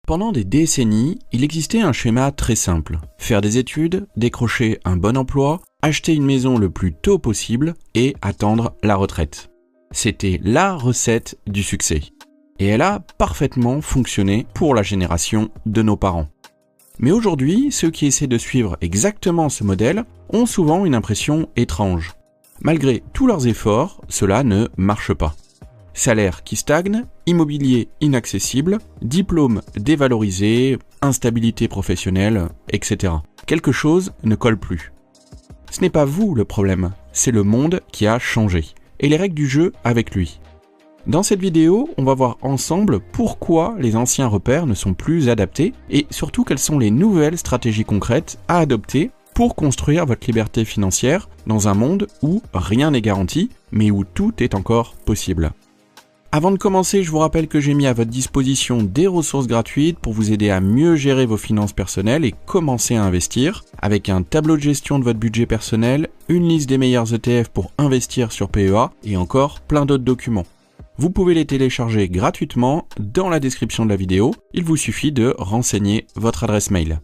Pendant des décennies, il existait un schéma très simple. Faire des études, décrocher un bon emploi, acheter une maison le plus tôt possible et attendre la retraite. C'était la recette du succès. Et elle a parfaitement fonctionné pour la génération de nos parents. Mais aujourd'hui, ceux qui essaient de suivre exactement ce modèle ont souvent une impression étrange. Malgré tous leurs efforts, cela ne marche pas. Salaire qui stagne, immobilier inaccessible, diplôme dévalorisé, instabilité professionnelle, etc. Quelque chose ne colle plus. Ce n'est pas vous le problème, c'est le monde qui a changé, et les règles du jeu avec lui. Dans cette vidéo, on va voir ensemble pourquoi les anciens repères ne sont plus adaptés, et surtout quelles sont les nouvelles stratégies concrètes à adopter pour construire votre liberté financière dans un monde où rien n'est garanti, mais où tout est encore possible. Avant de commencer, je vous rappelle que j'ai mis à votre disposition des ressources gratuites pour vous aider à mieux gérer vos finances personnelles et commencer à investir, avec un tableau de gestion de votre budget personnel, une liste des meilleurs ETF pour investir sur PEA et encore plein d'autres documents. Vous pouvez les télécharger gratuitement dans la description de la vidéo, il vous suffit de renseigner votre adresse mail.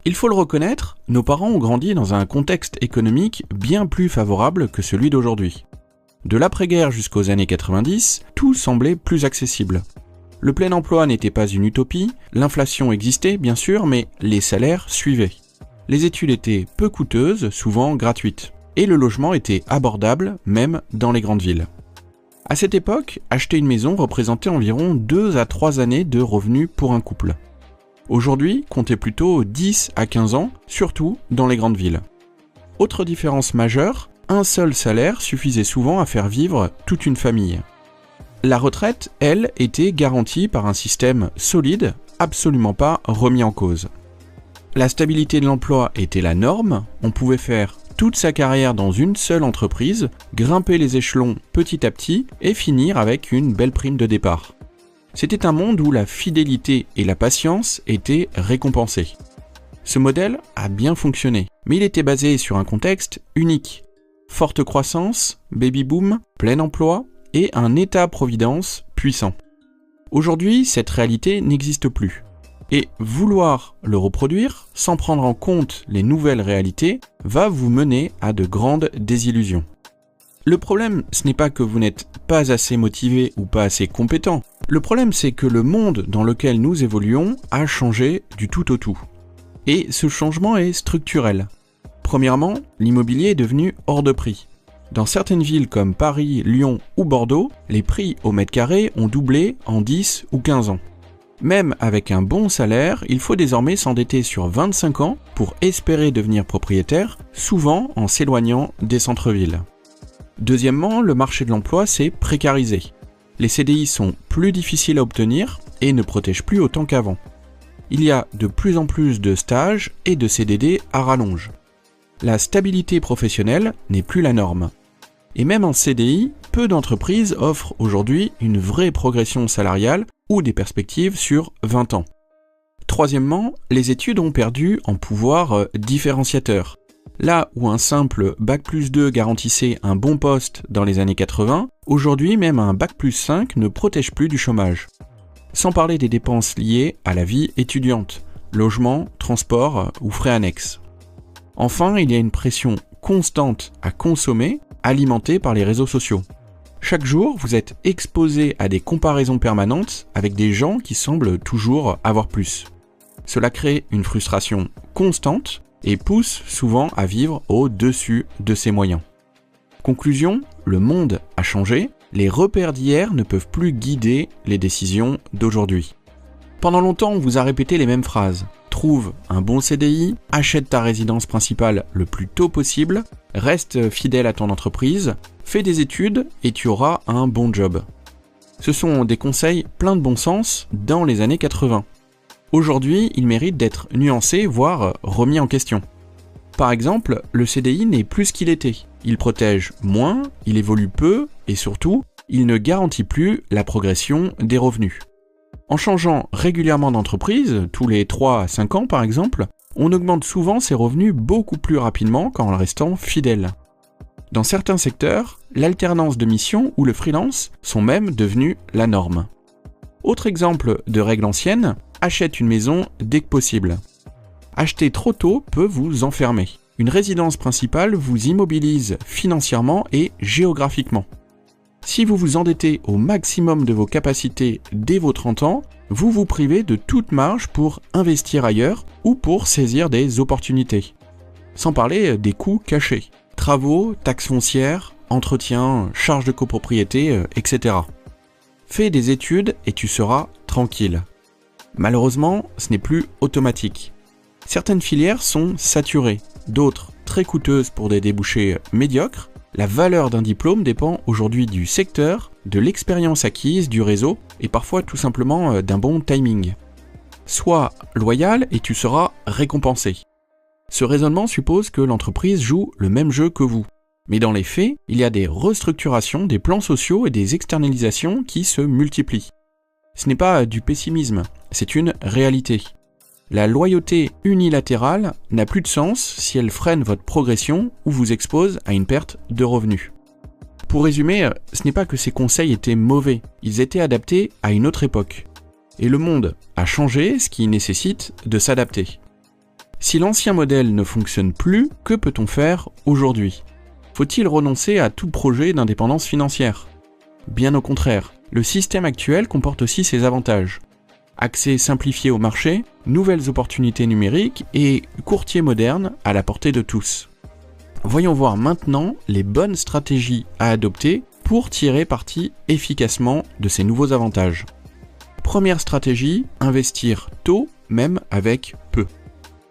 Il faut le reconnaître, nos parents ont grandi dans un contexte économique bien plus favorable que celui d'aujourd'hui. De l'après-guerre jusqu'aux années 90, tout semblait plus accessible. Le plein emploi n'était pas une utopie, l'inflation existait bien sûr, mais les salaires suivaient. Les études étaient peu coûteuses, souvent gratuites, et le logement était abordable, même dans les grandes villes. À cette époque, acheter une maison représentait environ 2 à 3 années de revenus pour un couple. Aujourd'hui, comptez plutôt 10 à 15 ans, surtout dans les grandes villes. Autre différence majeure, un seul salaire suffisait souvent à faire vivre toute une famille. La retraite, elle, était garantie par un système solide, absolument pas remis en cause. La stabilité de l'emploi était la norme, on pouvait faire toute sa carrière dans une seule entreprise, grimper les échelons petit à petit et finir avec une belle prime de départ. C'était un monde où la fidélité et la patience étaient récompensées. Ce modèle a bien fonctionné, mais il était basé sur un contexte unique. Forte croissance, baby-boom, plein emploi et un État-providence puissant. Aujourd'hui, cette réalité n'existe plus. Et vouloir le reproduire, sans prendre en compte les nouvelles réalités, va vous mener à de grandes désillusions. Le problème, ce n'est pas que vous n'êtes pas assez motivé ou pas assez compétent. Le problème, c'est que le monde dans lequel nous évoluons a changé du tout au tout. Et ce changement est structurel. Premièrement, l'immobilier est devenu hors de prix. Dans certaines villes comme Paris, Lyon ou Bordeaux, les prix au mètre carré ont doublé en 10 ou 15 ans. Même avec un bon salaire, il faut désormais s'endetter sur 25 ans pour espérer devenir propriétaire, souvent en s'éloignant des centres-villes. Deuxièmement, le marché de l'emploi s'est précarisé. Les CDI sont plus difficiles à obtenir et ne protègent plus autant qu'avant. Il y a de plus en plus de stages et de CDD à rallonge. La stabilité professionnelle n'est plus la norme. Et même en CDI, peu d'entreprises offrent aujourd'hui une vraie progression salariale ou des perspectives sur 20 ans. Troisièmement, les études ont perdu en pouvoir différenciateur. Là où un simple Bac+2 garantissait un bon poste dans les années 80, aujourd'hui même un Bac+5 ne protège plus du chômage. Sans parler des dépenses liées à la vie étudiante, logement, transport ou frais annexes. Enfin, il y a une pression constante à consommer, alimentée par les réseaux sociaux. Chaque jour, vous êtes exposé à des comparaisons permanentes avec des gens qui semblent toujours avoir plus. Cela crée une frustration constante et pousse souvent à vivre au-dessus de ses moyens. Conclusion, le monde a changé, les repères d'hier ne peuvent plus guider les décisions d'aujourd'hui. Pendant longtemps, on vous a répété les mêmes phrases. Trouve un bon CDI, achète ta résidence principale le plus tôt possible, reste fidèle à ton entreprise, fais des études et tu auras un bon job. Ce sont des conseils pleins de bon sens dans les années 80. Aujourd'hui, ils méritent d'être nuancés, voire remis en question. Par exemple, le CDI n'est plus ce qu'il était. Il protège moins, il évolue peu et surtout, il ne garantit plus la progression des revenus. En changeant régulièrement d'entreprise, tous les 3 à 5 ans par exemple, on augmente souvent ses revenus beaucoup plus rapidement qu'en restant fidèle. Dans certains secteurs, l'alternance de mission ou le freelance sont même devenus la norme. Autre exemple de règle ancienne, achète une maison dès que possible. Acheter trop tôt peut vous enfermer. Une résidence principale vous immobilise financièrement et géographiquement. Si vous vous endettez au maximum de vos capacités dès vos 30 ans, vous vous privez de toute marge pour investir ailleurs ou pour saisir des opportunités. Sans parler des coûts cachés. Travaux, taxes foncières, entretien, charges de copropriété, etc. Fais des études et tu seras tranquille. Malheureusement, ce n'est plus automatique. Certaines filières sont saturées, d'autres très coûteuses pour des débouchés médiocres. La valeur d'un diplôme dépend aujourd'hui du secteur, de l'expérience acquise, du réseau et parfois tout simplement d'un bon timing. Sois loyal et tu seras récompensé. Ce raisonnement suppose que l'entreprise joue le même jeu que vous. Mais dans les faits, il y a des restructurations, des plans sociaux et des externalisations qui se multiplient. Ce n'est pas du pessimisme, c'est une réalité. La loyauté unilatérale n'a plus de sens si elle freine votre progression ou vous expose à une perte de revenus. Pour résumer, ce n'est pas que ces conseils étaient mauvais, ils étaient adaptés à une autre époque. Et le monde a changé, ce qui nécessite de s'adapter. Si l'ancien modèle ne fonctionne plus, que peut-on faire aujourd'hui ? Faut-il renoncer à tout projet d'indépendance financière ? Bien au contraire, le système actuel comporte aussi ses avantages. Accès simplifié au marché, nouvelles opportunités numériques et courtier moderne à la portée de tous. Voyons voir maintenant les bonnes stratégies à adopter pour tirer parti efficacement de ces nouveaux avantages. Première stratégie, investir tôt, même avec peu.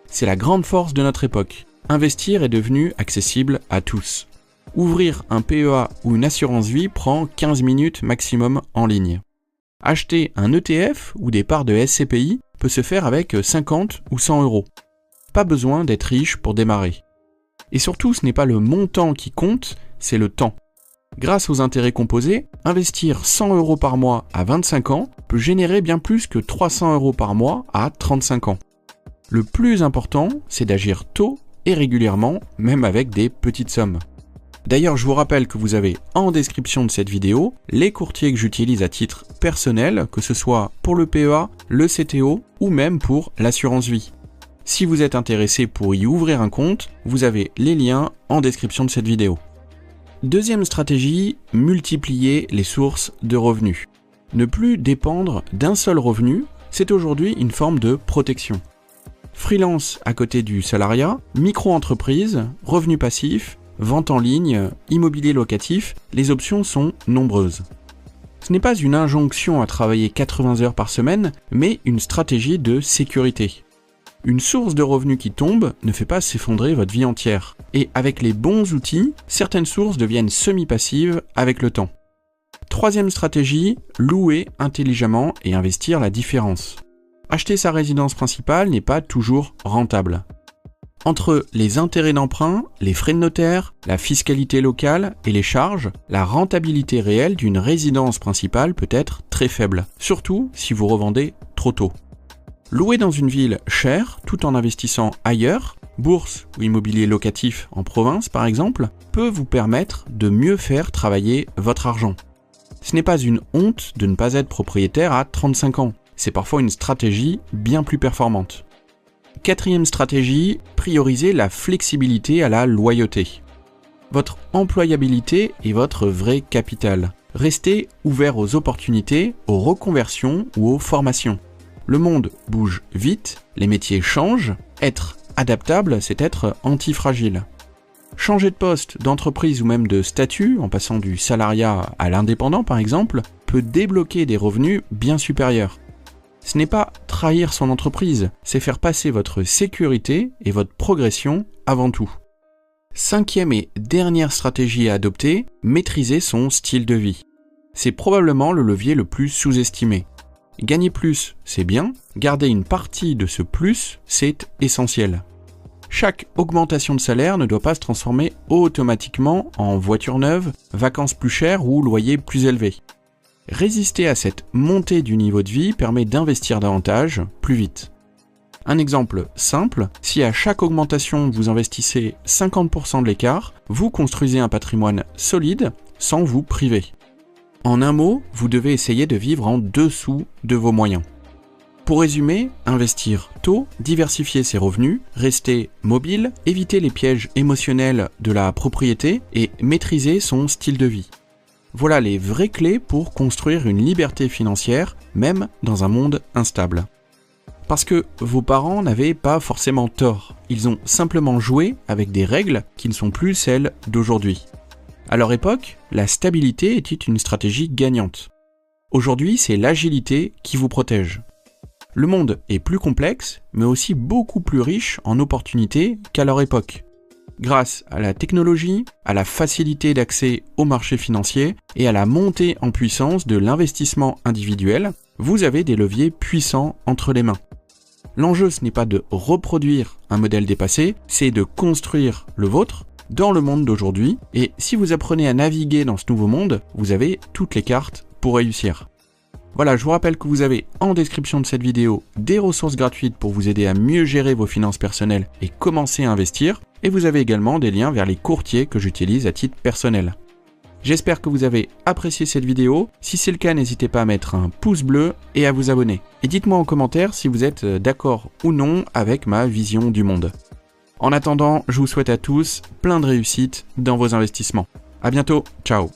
C'est la grande force de notre époque. Investir est devenu accessible à tous. Ouvrir un PEA ou une assurance vie prend 15 minutes maximum en ligne. Acheter un ETF ou des parts de SCPI peut se faire avec 50 ou 100 euros. Pas besoin d'être riche pour démarrer. Et surtout, ce n'est pas le montant qui compte, c'est le temps. Grâce aux intérêts composés, investir 100 euros par mois à 25 ans peut générer bien plus que 300 euros par mois à 35 ans. Le plus important, c'est d'agir tôt et régulièrement, même avec des petites sommes. D'ailleurs, je vous rappelle que vous avez en description de cette vidéo les courtiers que j'utilise à titre personnel, que ce soit pour le PEA, le CTO ou même pour l'assurance vie. Si vous êtes intéressé pour y ouvrir un compte, vous avez les liens en description de cette vidéo. Deuxième stratégie, multiplier les sources de revenus. Ne plus dépendre d'un seul revenu, c'est aujourd'hui une forme de protection. Freelance à côté du salariat, micro-entreprise, revenus passifs, vente en ligne, immobilier locatif, les options sont nombreuses. Ce n'est pas une injonction à travailler 80 heures par semaine, mais une stratégie de sécurité. Une source de revenus qui tombe ne fait pas s'effondrer votre vie entière. Et avec les bons outils, certaines sources deviennent semi-passives avec le temps. Troisième stratégie, louer intelligemment et investir la différence. Acheter sa résidence principale n'est pas toujours rentable. Entre les intérêts d'emprunt, les frais de notaire, la fiscalité locale et les charges, la rentabilité réelle d'une résidence principale peut être très faible, surtout si vous revendez trop tôt. Louer dans une ville chère, tout en investissant ailleurs, bourse ou immobilier locatif en province par exemple, peut vous permettre de mieux faire travailler votre argent. Ce n'est pas une honte de ne pas être propriétaire à 35 ans, c'est parfois une stratégie bien plus performante. Quatrième stratégie, prioriser la flexibilité à la loyauté. Votre employabilité est votre vrai capital. Restez ouvert aux opportunités, aux reconversions ou aux formations. Le monde bouge vite, les métiers changent, être adaptable, c'est être antifragile. Changer de poste, d'entreprise ou même de statut, en passant du salariat à l'indépendant par exemple, peut débloquer des revenus bien supérieurs. Ce n'est pas trahir son entreprise, c'est faire passer votre sécurité et votre progression avant tout. Cinquième et dernière stratégie à adopter, maîtriser son style de vie. C'est probablement le levier le plus sous-estimé. Gagner plus, c'est bien, garder une partie de ce plus, c'est essentiel. Chaque augmentation de salaire ne doit pas se transformer automatiquement en voiture neuve, vacances plus chères ou loyer plus élevé. Résister à cette montée du niveau de vie permet d'investir davantage, plus vite. Un exemple simple, si à chaque augmentation vous investissez 50% de l'écart, vous construisez un patrimoine solide sans vous priver. En un mot, vous devez essayer de vivre en dessous de vos moyens. Pour résumer, investir tôt, diversifier ses revenus, rester mobile, éviter les pièges émotionnels de la propriété et maîtriser son style de vie. Voilà les vraies clés pour construire une liberté financière, même dans un monde instable. Parce que vos parents n'avaient pas forcément tort, ils ont simplement joué avec des règles qui ne sont plus celles d'aujourd'hui. À leur époque, la stabilité était une stratégie gagnante. Aujourd'hui, c'est l'agilité qui vous protège. Le monde est plus complexe, mais aussi beaucoup plus riche en opportunités qu'à leur époque. Grâce à la technologie, à la facilité d'accès aux marchés financiers et à la montée en puissance de l'investissement individuel, vous avez des leviers puissants entre les mains. L'enjeu, ce n'est pas de reproduire un modèle dépassé, c'est de construire le vôtre dans le monde d'aujourd'hui. Et si vous apprenez à naviguer dans ce nouveau monde, vous avez toutes les cartes pour réussir. Voilà, je vous rappelle que vous avez en description de cette vidéo des ressources gratuites pour vous aider à mieux gérer vos finances personnelles et commencer à investir. Et vous avez également des liens vers les courtiers que j'utilise à titre personnel. J'espère que vous avez apprécié cette vidéo. Si c'est le cas, n'hésitez pas à mettre un pouce bleu et à vous abonner. Et dites-moi en commentaire si vous êtes d'accord ou non avec ma vision du monde. En attendant, je vous souhaite à tous plein de réussite dans vos investissements. À bientôt, ciao!